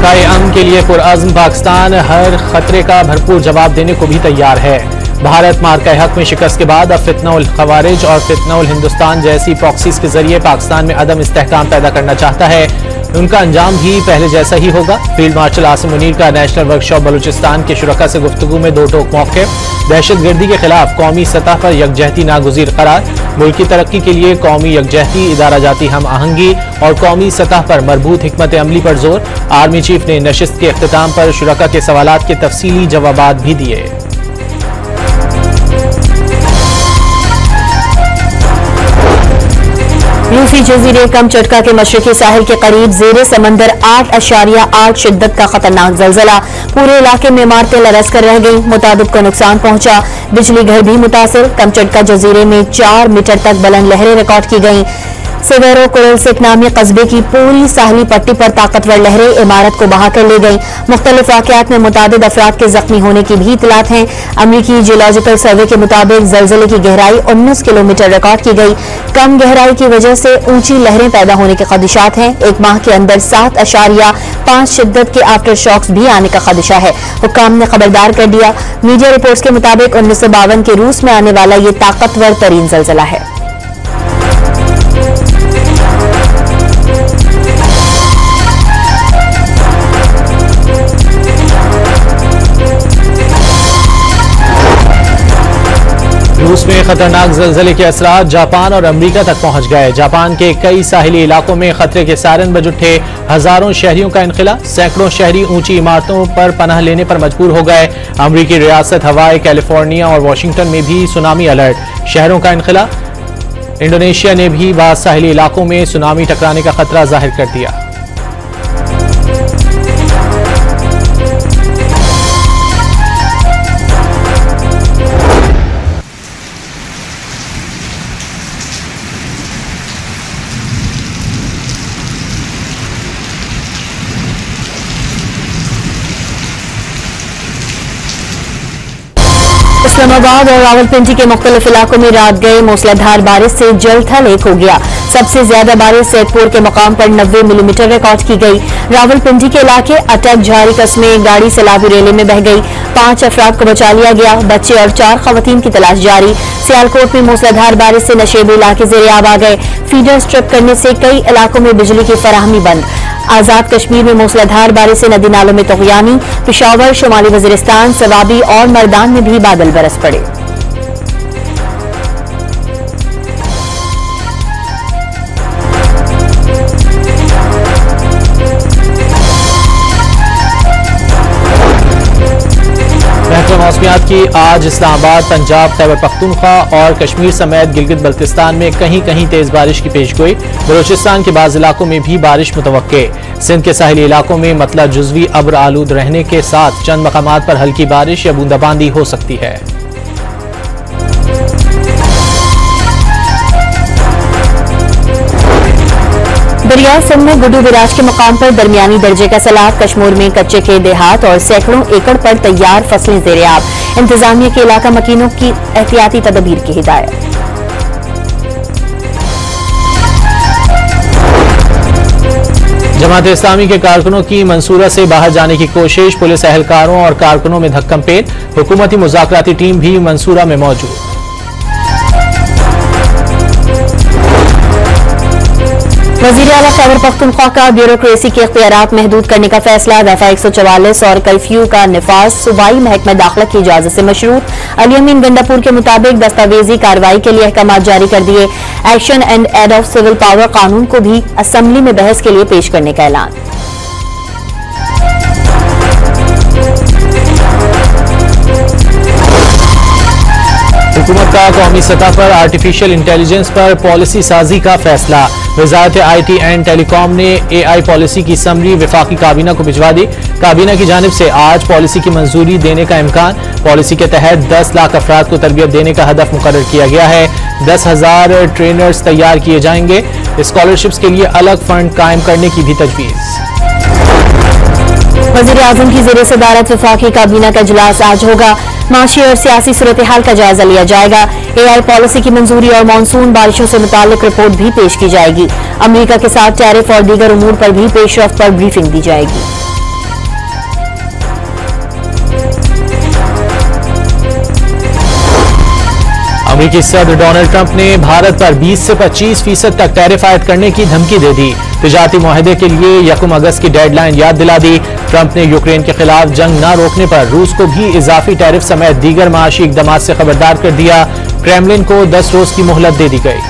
बकाए अमन के लिए पुरअज़्म पाकिस्तान हर खतरे का भरपूर जवाब देने को भी तैयार है। भारत मार्का हक में शिकस्त के बाद अब फितना उल खवारिज और फितना उल हिंदुस्तान जैसी प्रॉक्सीज के जरिए पाकिस्तान में अदम इस्तेहकाम पैदा करना चाहता है। उनका अंजाम भी पहले जैसा ही होगा। फील्ड मार्शल आसिम मुनीर का नेशनल वर्कशॉप बलूचिस्तान के शुरका से गुफ्तगू में दो टोक मौके। दहशतगर्दी के खिलाफ कौमी सतह पर यकजहती नागुज़ीर करार। मुल्क की तरक्की के लिए कौमी यकजहती, इदारा जाती हम आहंगी और कौमी सतह पर मरबूत हिकमत अमली पर जोर। आर्मी चीफ ने नशिस्त के अख्तिताम पर शुरका के सवालात के तफसीली जवाबात भी दिए। रूसी जजीरे कमचटका के मशरकी साहिल के करीब जेर समंदर 8.8 शिद्दत का खतरनाक जलजला। पूरे इलाके में इमारतें लरस कर रह गई, मुतादिद को नुकसान पहुंचा। बिजली घर भी मुतासिर। कमचटका जजीरे में 4 मीटर तक बुलंद लहरें रिकॉर्ड की गईं। सेवेरो कुरलसिक नामी कस्बे की पूरी साहली पट्टी पर ताकतवर लहरें इमारत को बहा कर ले गईं। मुख्तलिफ वाकयात में मुतादिद अफराद के जख्मी होने की भी इतलात हैं। अमरीकी जियोलॉजिकल सर्वे के मुताबिक जलजले की गहराई 19 किलोमीटर रिकॉर्ड की गई। कम गहराई की वजह से ऊंची लहरें पैदा होने के खदशात हैं। एक माह के अंदर 7.5 शिद्दत के आफ्टर शॉक्स भी आने का खदशा है। हुक्काम ने खबरदार कर दिया। मीडिया रिपोर्ट्स के मुताबिक 1952 के रूस में आने वाला ये ताकतवर तरीन जलजला है। रूस में खतरनाक जलजले के असरात जापान और अमेरिका तक पहुंच गए। जापान के कई साहिली इलाकों में खतरे के सायरन बज उठे। हजारों शहरियों का इनखिला। सैकड़ों शहरी ऊंची इमारतों पर पनाह लेने पर मजबूर हो गए। अमेरिकी रियासत हवाई, कैलिफोर्निया और वाशिंगटन में भी सुनामी अलर्ट। शहरों का इनखिला। इंडोनेशिया ने भी बाद साहिली इलाकों में सुनामी टकराने का खतरा जाहिर कर दिया। इस्लामाबाद और रावलपिंडी के मुख्तलिफ इलाकों में रात गए मूसलाधार बारिश से जल थल एक हो गया। सबसे ज्यादा बारिश सैदपुर के मकाम पर 90 मिलीमीटर रिकॉर्ड की गई। रावलपिंडी के इलाके अटक झारी कस्में गाड़ी सैलाबी रेले में बह गई। 5 अफराद को बचा लिया गया। बच्चे और 4 खवातीन की तलाश जारी। सियालकोट में मूसलाधार बारिश से नशेबी इलाके ज़ेर-ए-आब आ गए। फीडर स्ट्रिप करने से कई इलाकों में बिजली की फराहमी बंद। आजाद कश्मीर में मूसलाधार बारिश से नदी नालों में तुग़यानी। पेशावर, शुमाली वज़ीरिस्तान, सवाबी और मर्दान में भी बादल बरस पड़े। मौसमियात की आज इस्लामाबाद, पंजाब, खैबर पख्तूनख्वा और कश्मीर समेत गिलगित बल्तिस्तान में कहीं कहीं तेज बारिश की पेशगोई। बलूचिस्तान के बाज़ इलाकों में भी बारिश मुतवक्के। सिंध के साहिली इलाकों में मतला जुज़वी अब्र आलूद रहने के साथ चंद मकामात पर हल्की बारिश या बूंदाबांदी हो सकती है। दरिया सिंध में गुड्डू बिराज के मकाम पर दरमियानी दर्जे का सैलाब। कश्मीर में कच्चे के देहात और सैकड़ों एकड़ पर तैयार फसलें ज़ेर-ए-आब। इंतजामिया के इलाका मकीनों की एहतियाती तदबीर की हिदायत। जमात इस्लामी के कारकुनों की मंसूरा से बाहर जाने की कोशिश। पुलिस एहलकारों और कारकुनों में धक्कम पेल। हुकूमती मुज़ाकराती टीम भी मंसूरा में मौजूद। वज़ीर आला खैबर पख्तूनख्वा का ब्यूरोक्रेसी के इख्तियारात महदूद करने का फैसला। दफा 144 और कर्फ्यू का निफाज सूबाई महकमा दाखिला की इजाजत से मशरूत। अली अमीन गंडापुर के मुताबिक दस्तावेजी कार्रवाई के लिए अहकाम जारी कर दिए। Action and aid of civil power कानून को भी असम्बली में बहस के लिए पेश करने का ऐलान। हुकूमत का कौमी सतह पर आर्टिफिशियल इंटेलिजेंस पर पॉलिसी साजी का फैसला। वजारत IT एंड टेलीकॉम ने AI पॉलिसी की समरी वफाकी काबीना को भिजवा दी। काबीना की जानिब से आज पॉलिसी की मंजूरी देने का इम्कान। पॉलिसी के तहत 10 लाख अफराद को तरबियत देने का हदफ मुकर्रर किया गया है। 10,000 ट्रेनर्स तैयार किए जाएंगे। स्कॉलरशिप्स के लिए अलग फंड कायम करने की भी तजवीज़। वज़ीर-ए-आज़म की ज़ेर सदारत वफाकी काबीना का इजलास आज होगा। माशी और सियासी सूरत हाल का जायजा लिया जाएगा। AI पॉलिसी की मंजूरी और मानसून बारिशों से मुताल्लिक रिपोर्ट भी पेश की जाएगी। अमेरिका के साथ टैरिफ और दीगर उमूर पर भी पेशरफ्त पर ब्रीफिंग दी जाएगी। अमेरिकी सदर डोनाल्ड ट्रंप ने भारत पर 20 से 25% तक टैरिफ आयद करने की धमकी दे दी। तिजारती मुआहदे के लिए 1 अगस्त की डेडलाइन याद दिला दी। ट्रंप ने यूक्रेन के खिलाफ जंग न रोकने पर रूस को भी इजाफी टैरिफ समेत दीगर माशी इकदामात से खबरदार कर दिया। क्रेमलिन को 10 रोज की मोहलत दे दी गई।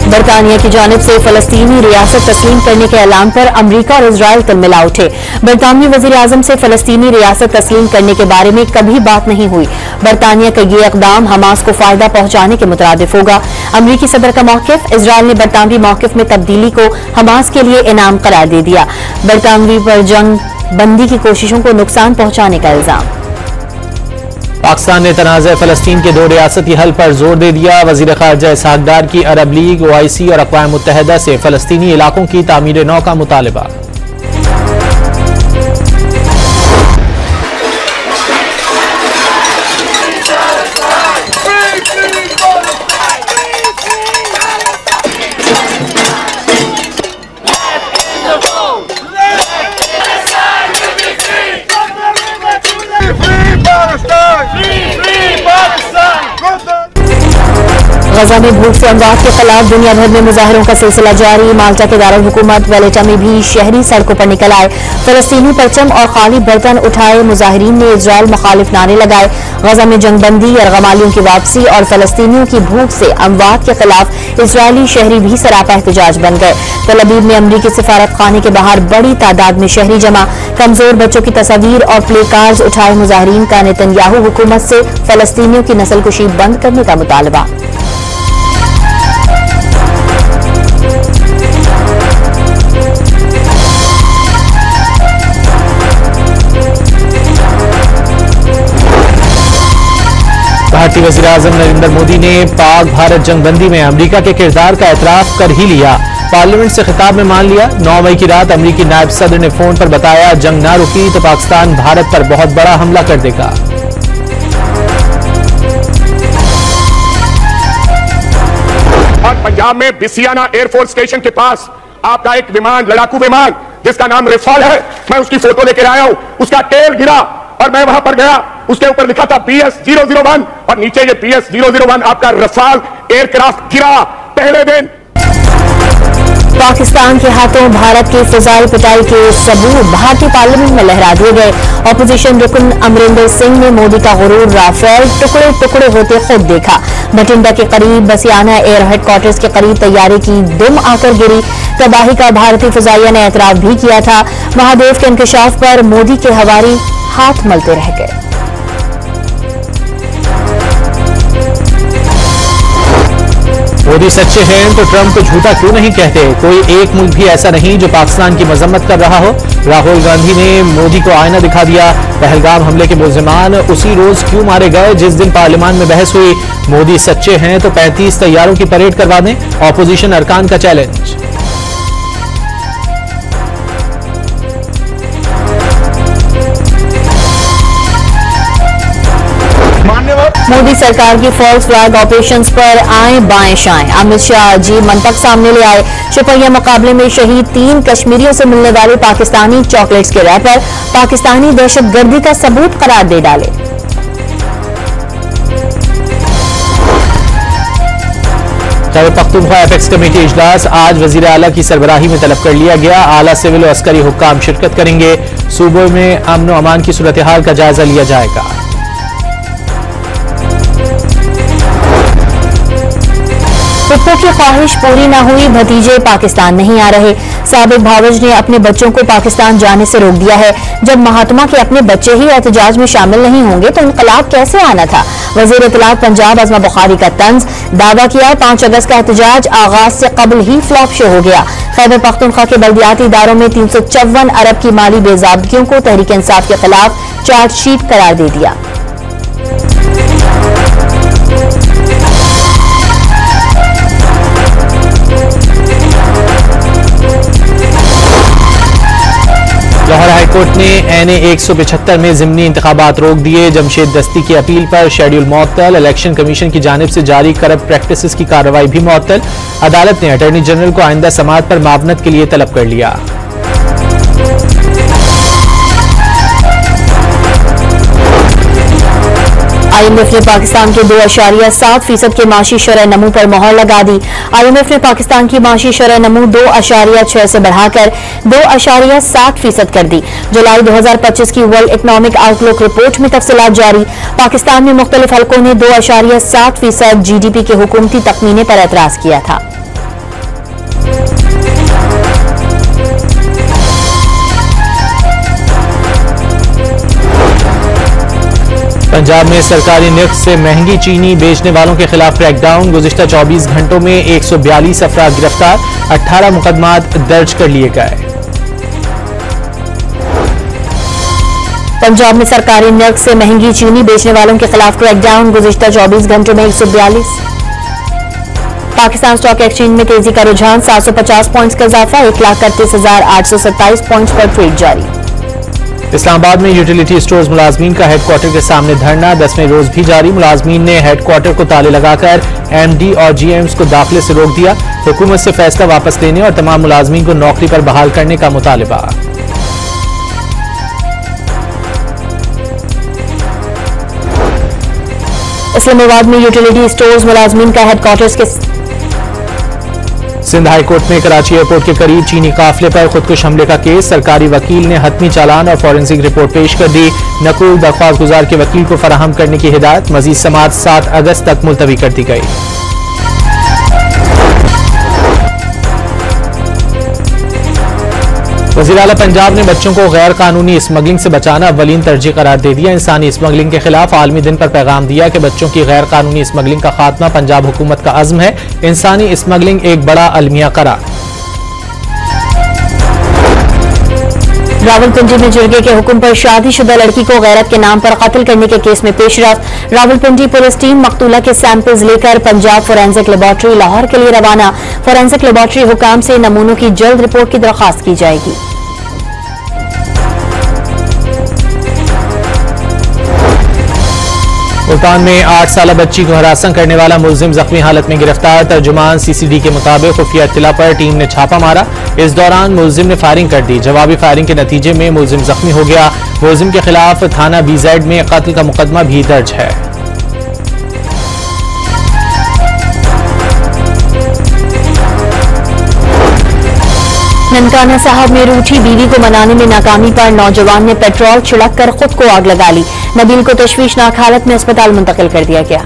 बरतानिया की जानिब से फलस्तीनी रियासत तस्लीम करने के ऐलान पर अमरीका और इजराइल तिलमिला उठे। बरतानवी वजीर आजम से फलस्तीनी रियासत तस्लीम करने के बारे में कभी बात नहीं हुई। बरतानिया का ये इकदाम हमास को फायदा पहुंचाने के मुतरादिफ होगा। अमरीकी सदर का मौकिफ, इजराइल ने बरतानवी मौकिफ में तब्दीली को हमास के लिए इनाम करार दे दिया। बरतानवी पर जंग बंदी की कोशिशों को नुकसान पहुंचाने का इल्जाम। पाकिस्तान ने तनाज़ फलस्तीन के 2 रियासती हल पर जोर दे दिया। वज़ीर ख़ारजा इसहाक डार की अरब लीग, OIC और अक़वाम मुत्तहिदा से फलस्तीनी इलाकों की तामीर नौ का मुतालबा। गजा में भूख से अमवात के खिलाफ दुनिया भर में मुजाहरों का सिलसिला जारी। माल्टा के दारुल हुकूमत वेलेटा में भी शहरी सड़कों पर निकल आए। फलस्तीनी परचम और खाली बर्तन उठाए मुजाहिरीन ने इजराइल मुखालिफ नारे लगाए। गजा में जंगबंदी, यरगमालियों की वापसी और फलस्तीनियों की भूख से अमवात के खिलाफ इजरायली शहरी भी सरापा एहतजाज बन गए। तल अवीव में अमरीकी सिफारत खाने के बाहर बड़ी तादाद में शहरी जमा। कमजोर बच्चों की तस्वीर और प्ले कार्ड्स उठाए मुजाहिरीन का नेतन्याहू हुकूमत से फलस्तीनियों की नस्लकुशी बंद करने का मुतालबा। भारतीय वज़ीर आज़म नरेंद्र मोदी ने पाक भारत जंगबंदी में अमेरिका के किरदार का एतराफ कर ही लिया। पार्लियामेंट से खिताब में मान लिया। 9 मई की रात अमेरिकी नायब सदर ने फोन पर बताया, जंग ना रुकी तो पाकिस्तान भारत पर बहुत बड़ा हमला कर देगा। और पंजाब में बिसियाना एयरफोर्स स्टेशन के पास आपका एक विमान, लड़ाकू विमान जिसका नाम रेफाल है, मैं उसकी फोटो लेकर आया हूं। उसका टेल गिरा और मैं वहां पर गया, उसके ऊपर लिखा था PS001 और नीचे ये PS001 आपका रफाल एयरक्राफ्ट गिरा पहले दिन। पाकिस्तान के हाथों भारत की फिजाई पिटाई के सबूत भारतीय पार्लियामेंट में लहरा दिए गए। ऑपोजिशन रुकन अमरिंदर सिंह ने मोदी का गुरूर राफेल टुकड़े टुकड़े होते खुद देखा। बठिंडा के करीब बसियाना एयर हेडक्वार्टर्स के करीब तैयारे की दुम आकर गिरी। तबाही का भारतीय फिजाइया ने एतराफ भी किया था। महादेव के इंकशाफ पर मोदी के हवारी हाथ मलते रह गए। मोदी सच्चे हैं तो ट्रंप को झूठा क्यों नहीं कहते? कोई एक मुल्क भी ऐसा नहीं जो पाकिस्तान की मजम्मत कर रहा हो। राहुल गांधी ने मोदी को आईना दिखा दिया। पहलगाम हमले के मुल्जिमान उसी रोज क्यों मारे गए जिस दिन पार्लियामान में बहस हुई? मोदी सच्चे हैं तो 35 तैयारों की परेड करवा दें। ऑपोजिशन अरकान का चैलेंज। मोदी सरकार की फॉल्स फ्लैग ऑपरेशंस पर आए बाएं शाएं। अमित शाह अजीब मंतक सामने ले आए। सिपहिया मुकाबले में शहीद 3 कश्मीरियों से मिलने वाले पाकिस्तानी चॉकलेट्स के रैपर पाकिस्तानी दहशतगर्दी का सबूत करार दे डाले। खैबर पख्तूनख्वा एपेक्स कमेटी इजलास आज वजीर आला की सरबराही में तलब कर लिया गया। आला सिविल और अस्करी हुक्काम शिरकत करेंगे। सूबे में अमन व अमान की सूरत हाल का जायजा लिया जाएगा। पुप्पो की ख्वाहिश पूरी न हुई, भतीजे पाकिस्तान नहीं आ रहे। साबिक भावज ने अपने बच्चों को पाकिस्तान जाने से रोक दिया है। जब महात्मा के अपने बच्चे ही एहतजाज में शामिल नहीं होंगे तो इनकलाब कैसे आना था? वजीर इत्तलात पंजाब अज़मा बुखारी का तंज। दावा किया 5 अगस्त का एहतजाज आगाज से कबल ही फ्लॉप शो हो गया। खैबर पख्तूनख्वा के बल्दियाती इदारों में 354 अरब की माली बेज़ाबगियों को तहरीक इंसाफ के खिलाफ चार्जशीट करार दे दिया। लाहौर हाईकोर्ट ने NA 175 में ज़िमनी इंतखाबात रोक दिए। जमशेद दस्ती की अपील पर शेड्यूल मुअत्तल। इलेक्शन कमीशन की जानिब से जारी करप्ट प्रैक्टिसेस की कार्रवाई भी मुअत्तल। अदालत ने अटॉर्नी जनरल को आइंदा समाअत पर मावनत के लिए तलब कर लिया। IMF ने पाकिस्तान के 2.7% के माशी शरह नमू पर मोहर लगा दी। IMF ने पाकिस्तान की माशी शरह नमू 2.6 से बढ़ाकर 2.7% कर दी। जुलाई 2025 की वर्ल्ड इकोनॉमिक आउटलुक रिपोर्ट में तफसीलात जारी। पाकिस्तान में मुख्तलिफ हलकों ने 2.7% GDP के हुकूमती तखमीने पर एतराज किया था। पंजाब में सरकारी निर्ख से महंगी चीनी बेचने वालों के खिलाफ क्रैकडाउन। गुज़िश्ता 24 घंटों में 142 अफराद गिरफ्तार, 18 मुकदमात दर्ज कर लिए गए। पंजाब में सरकारी निर्ख से महंगी चीनी बेचने वालों के खिलाफ क्रैकडाउन। गुज़िश्ता 24 घंटों में 142। पाकिस्तान स्टॉक एक्सचेंज में तेजी का रुझान, 750 पॉइंट्स का इजाफा, 1,31,827 पॉइंट्स पर ट्रेड जारी। इस्लामाबाद में यूटिलिटी स्टोर्स मुलाजमीन का हेडक्वार्टर के सामने धरना 10वें रोज भी जारी। मुलाजमीन ने हेडक्वार्टर को ताले लगाकर MD और GMs को दाखिले से रोक दिया। हुकूमत से फैसला वापस लेने और तमाम मुलाजमीन को नौकरी पर बहाल करने का मुतालिबा। इस्लामाबाद में यूटिलिटी स्टोर्स मुलाजमीन का हेडक्वार्टर्स के सिंध हाई कोर्ट में कराची एयरपोर्ट के करीब चीनी काफिले पर खुदकुश हमले का केस। सरकारी वकील ने हतमी चालान और फॉरेंसिक रिपोर्ट पेश कर दी। नकुल दरख्वास्त गुजार के वकील को फराहम करने की हिदायत। मजीद समाअत 7 अगस्त तक मुलतवी कर दी गई। वज़ीर आला पंजाब ने बच्चों को गैर कानूनी स्मगलिंग से बचाना अव्वलीन तरजीह करार दे दिया। इंसानी स्मगलिंग के खिलाफ आलमी दिन पर पैगाम दिया कि बच्चों की गैर कानूनी स्मगलिंग का खात्मा पंजाब हुकूमत का अज़्म है। इंसानी स्मगलिंग एक बड़ा अलमिया करार। रावलपिंडी में जिरगे के हुक्म पर शादीशुदा लड़की को गैरत के नाम पर कत्ल करने के केस में पेशरफ्त। रावलपिंडी पुलिस टीम मकतूला के सैंपल्स लेकर पंजाब फोरेंसिक लेबॉर्ट्री लाहौर के लिए रवाना। फोरेंसिक लेबॉर्ट्री हुकाम से नमूनों की जल्द रिपोर्ट की दरख्वास्त की जाएगी। मुल्तान में 8 साला बच्ची को हरासा करने वाला मुलजिम जख्मी हालत में गिरफ्तार। तर्जुमान CCD के मुताबिक खुफिया इत्तला पर टीम ने छापा मारा। इस दौरान मुलजिम ने फायरिंग कर दी। जवाबी फायरिंग के नतीजे में मुलजिम जख्मी हो गया। मुलजिम के खिलाफ थाना BZ में कत्ल का मुकदमा भी दर्ज है। ननकाना साहब में रूठी बीवी को मनाने में नाकामी पर नौजवान ने पेट्रोल छिड़क कर खुद को आग लगा ली। नबील को तशवीशनाक हालत में अस्पताल मुंतकिल कर दिया गया।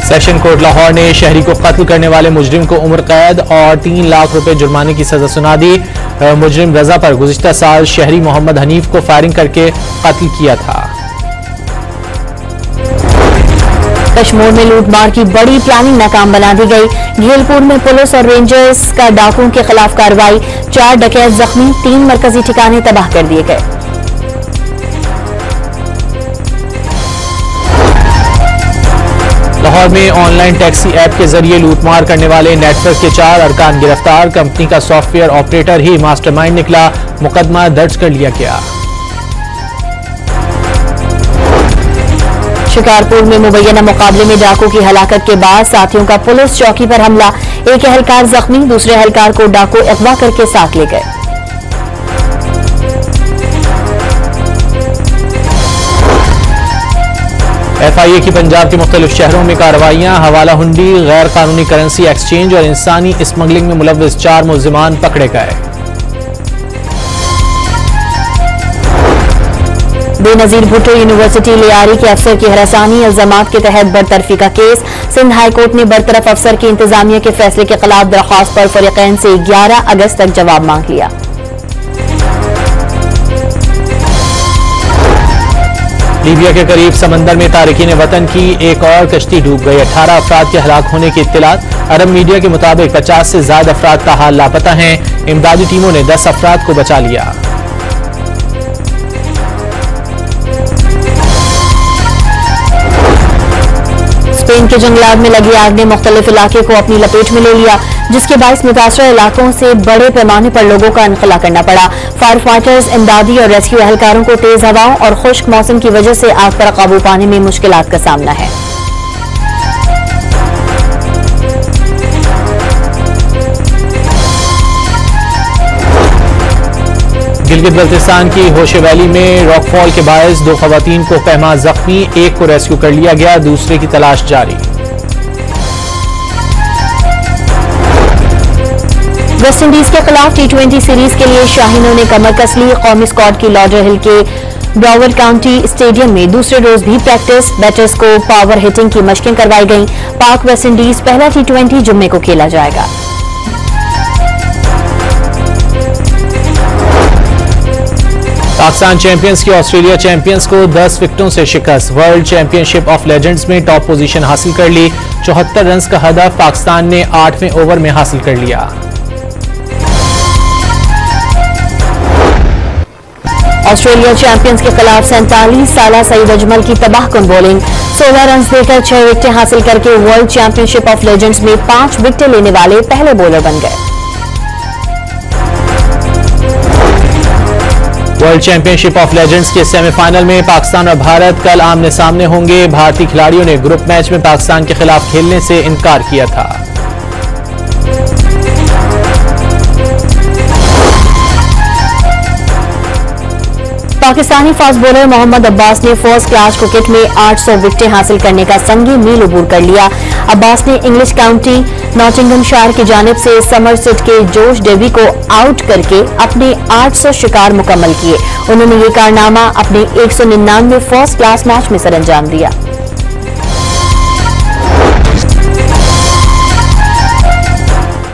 सेशन कोर्ट लाहौर ने शहरी को कत्ल करने वाले मुजरिम को उम्र कैद और 3 लाख रुपए जुर्माने की सजा सुना दी। मुजरिम रजा पर गुज़िश्ता साल शहरी मोहम्मद हनीफ को फायरिंग करके कत्ल किया था। कश्मीर में लूटमार की बड़ी प्लानिंग नाकाम बना दी गई। घेलपुर में पुलिस और रेंजर्स का डाकुओं के खिलाफ कार्रवाई। 4 डकैत जख्मी, 3 मरकजी ठिकाने तबाह कर दिए गए। लाहौर में ऑनलाइन टैक्सी ऐप के जरिए लूटमार करने वाले नेटवर्क के 4 अरकान गिरफ्तार। कंपनी का सॉफ्टवेयर ऑपरेटर ही मास्टरमाइंड निकला। मुकदमा दर्ज कर लिया गया। शिकारपुर में मुबैना मुकाबले में डाकू की हलाकत के बाद साथियों का पुलिस चौकी पर हमला। एक एहलकार जख्मी, दूसरे एहलकार को डाकू अगवा करके साथ ले गए। FIA की पंजाब के मुख्तलिफ शहरों में कार्रवाइयां। हवाला हुंडी, गैर कानूनी करेंसी एक्सचेंज और इंसानी स्मगलिंग में मुलव्वस 4 मुल्जिमान पकड़े गए। बेनजीर भुट्टो यूनिवर्सिटी लियारी के अफसर की हरासानी इल्जामात के तहत बरतरफी का केस। सिंध हाई कोर्ट ने बरतरफ अफसर की इंतजामिया के फैसले के खिलाफ दरख्वास्त पर फरीकैन से 11 अगस्त तक जवाब मांग लिया। लीबिया के करीब समंदर में तारिकीन वतन की एक और कश्ती डूब गई। 18 अफराद के हलाक होने की इत्तिलात। अरब मीडिया के मुताबिक 50 से ज्यादा अफराद का हाल लापता हैं। इमदादी टीमों ने 10 अफराद को बचा लिया। स्पेन के जंगलात में लगी आग ने मुख्तलिफ इलाके को अपनी लपेट में ले लिया, जिसके बायस मुतासरा इलाकों से बड़े पैमाने पर लोगों का इनखला करना पड़ा। फायर फाइटर्स, इमदादी और रेस्क्यू एहलकारों को तेज हवाओं और खुश्क मौसम की वजह से आग पर काबू पाने में मुश्किलात का सामना है। गिलगित बल्तिस्तान की होशे वैली में रॉकफॉल के बायस 2 खवातीन को कहमा जख्मी, एक को रेस्क्यू कर लिया गया, दूसरे की तलाश जारी। वेस्टइंडीज के खिलाफ T20 सीरीज के लिए शाहीनों ने कमर कस ली। कौमी स्क्वाड की लॉडर हिल के ब्रावड काउंटी स्टेडियम में दूसरे रोज भी प्रैक्टिस, बैटर्स को पावर हिटिंग की मशकें करवाई गईं। पाक वेस्टइंडीज पहला T20 जुम्मे को खेला जाएगा। पाकिस्तान चैंपियंस की ऑस्ट्रेलिया चैंपियंस को 10 विकेटों से शिकस्त। वर्ल्ड चैंपियनशिप ऑफ लेजेंड्स में टॉप पोजीशन हासिल कर ली। 74 रन का हदफ पाकिस्तान ने 8वें ओवर में हासिल कर लिया। ऑस्ट्रेलिया चैंपियंस के खिलाफ 47 साला सईद अजमल की तबाहकुन बॉलिंग। 16 रन देकर 6 विकेटें हासिल करके वर्ल्ड चैंपियनशिप ऑफ लेजेंड्स में 5 विकेटें लेने वाले पहले बॉलर बन गए। वर्ल्ड चैंपियनशिप ऑफ लेजेंड्स के सेमीफाइनल में पाकिस्तान और भारत कल आमने सामने होंगे। भारतीय खिलाड़ियों ने ग्रुप मैच में पाकिस्तान के खिलाफ खेलने से इनकार किया था। पाकिस्तानी फास्ट बॉलर मोहम्मद अब्बास ने फर्स्ट क्लास क्रिकेट में 800 विकेटें हासिल करने का संगी मील उबूर कर लिया। अब्बास ने इंग्लिश काउंटी नॉटिंघमशायर की जानिब से समरसेट के जोश डेवी को आउट करके अपने 800 शिकार मुकम्मल किए। उन्होंने ये कारनामा अपने 199 फर्स्ट क्लास मैच में सरअंजाम दिया।